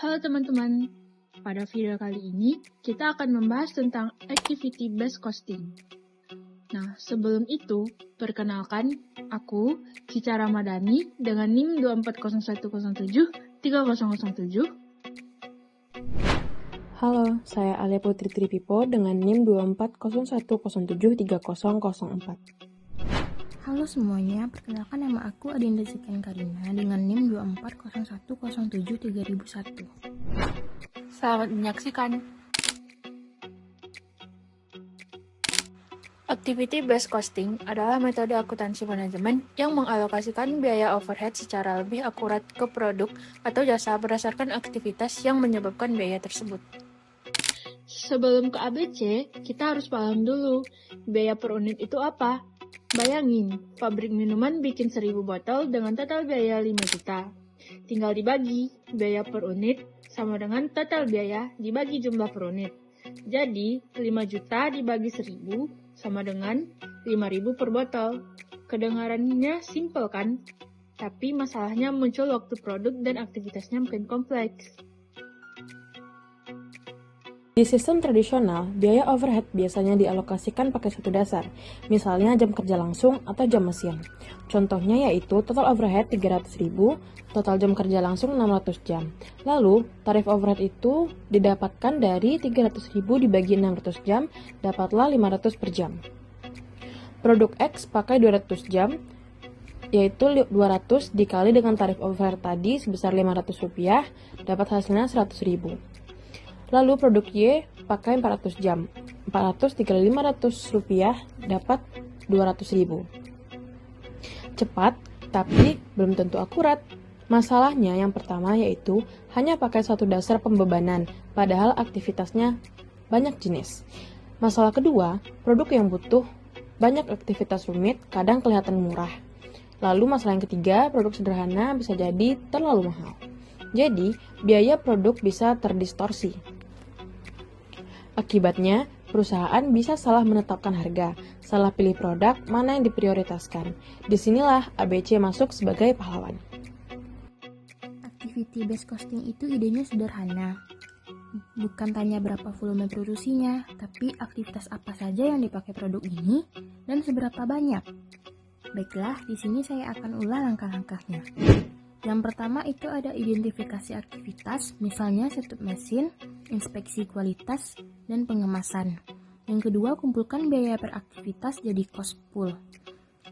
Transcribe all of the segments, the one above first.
Halo teman-teman, pada video kali ini kita akan membahas tentang Activity Based Costing. Nah, sebelum itu, perkenalkan, aku Cica Ramadhani dengan NIM 24011073007. Halo, saya Alia Putri Tripipo dengan NIM 24011073004. Halo semuanya, perkenalkan nama aku Adinda Zikian Karina dengan NIM 24001073001. Selamat menyaksikan. Activity Based Costing adalah metode akuntansi manajemen yang mengalokasikan biaya overhead secara lebih akurat ke produk atau jasa berdasarkan aktivitas yang menyebabkan biaya tersebut. Sebelum ke ABC, kita harus paham dulu, biaya per unit itu apa? Bayangin, pabrik minuman bikin 1000 botol dengan total biaya 5 juta. Tinggal dibagi, biaya per unit sama dengan total biaya dibagi jumlah per unit. Jadi, 5 juta dibagi 1000 sama dengan 5.000 per botol. Kedengarannya simpel kan? Tapi masalahnya muncul waktu produk dan aktivitasnya makin kompleks. Di sistem tradisional, biaya overhead biasanya dialokasikan pakai satu dasar, misalnya jam kerja langsung atau jam mesin. Contohnya yaitu total overhead 300.000, total jam kerja langsung 600 jam. Lalu, tarif overhead itu didapatkan dari 300.000 dibagi 600 jam, dapatlah 500 per jam. Produk X pakai 200 jam, yaitu 200 dikali dengan tarif overhead tadi sebesar Rp500, dapat hasilnya 100.000. Lalu produk Y pakai 400 jam. 400 dikali Rp500 dapat 200.000. Cepat, tapi belum tentu akurat. Masalahnya yang pertama yaitu hanya pakai satu dasar pembebanan, padahal aktivitasnya banyak jenis. Masalah kedua, produk yang butuh banyak aktivitas rumit kadang kelihatan murah. Lalu masalah yang ketiga, produk sederhana bisa jadi terlalu mahal. Jadi, biaya produk bisa terdistorsi. Akibatnya, perusahaan bisa salah menetapkan harga, salah pilih produk mana yang diprioritaskan. Disinilah ABC masuk sebagai pahlawan. Activity based costing itu idenya sederhana. Bukan tanya berapa volume produksinya, tapi aktivitas apa saja yang dipakai produk ini dan seberapa banyak. Baiklah, di sini saya akan ulang langkah-langkahnya. Yang pertama itu ada identifikasi aktivitas, misalnya setup mesin, inspeksi kualitas, dan pengemasan. Yang kedua, kumpulkan biaya per aktivitas jadi cost pool.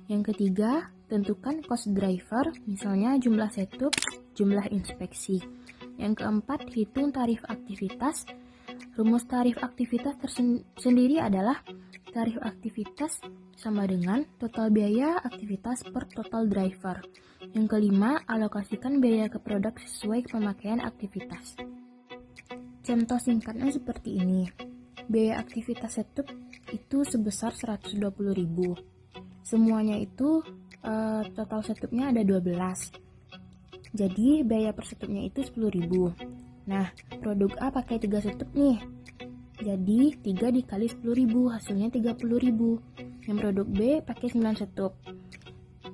Yang ketiga, tentukan cost driver, misalnya jumlah setup, jumlah inspeksi. Yang keempat, hitung tarif aktivitas. Rumus tarif aktivitas sendiri adalah tarif aktivitas sama dengan total biaya aktivitas per total driver. Yang kelima, alokasikan biaya ke produk sesuai pemakaian aktivitas. Contoh singkatnya seperti ini. Biaya aktivitas setup itu sebesar 120.000. Semuanya itu total setupnya ada 12. Jadi biaya per setupnya itu 10.000. Nah, produk A pakai 3 setup nih. Jadi 3 dikali 10.000 hasilnya 30.000. Yang produk B pakai 9 setup.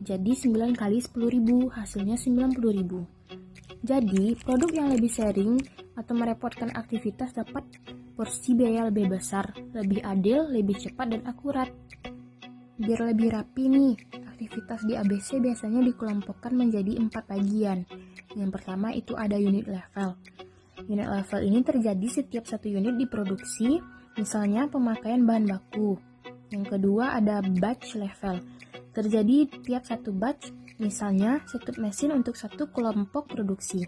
Jadi 9 kali 10.000 hasilnya 90.000. Jadi produk yang lebih sharing atau merepotkan aktivitas dapat porsi biaya lebih besar, lebih adil, lebih cepat dan akurat. Biar lebih rapi nih, aktivitas di ABC biasanya dikelompokkan menjadi 4 bagian. Yang pertama itu ada unit level. Unit level ini terjadi setiap satu unit diproduksi, misalnya pemakaian bahan baku. Yang kedua ada batch level. Terjadi tiap satu batch, misalnya setup mesin untuk satu kelompok produksi.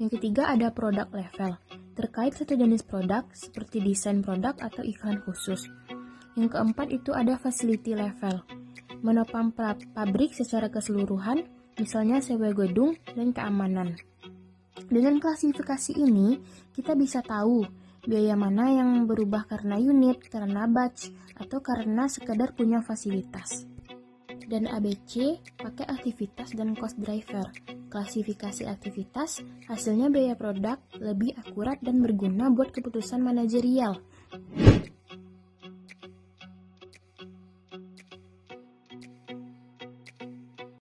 Yang ketiga ada product level. Terkait satu jenis produk, seperti desain produk atau iklan khusus. Yang keempat itu ada facility level. Menopang pabrik secara keseluruhan, misalnya sewa gedung dan keamanan. Dengan klasifikasi ini, kita bisa tahu biaya mana yang berubah karena unit, karena batch, atau karena sekedar punya fasilitas. Dan ABC pakai aktivitas dan cost driver. Klasifikasi aktivitas, hasilnya biaya produk lebih akurat dan berguna buat keputusan manajerial.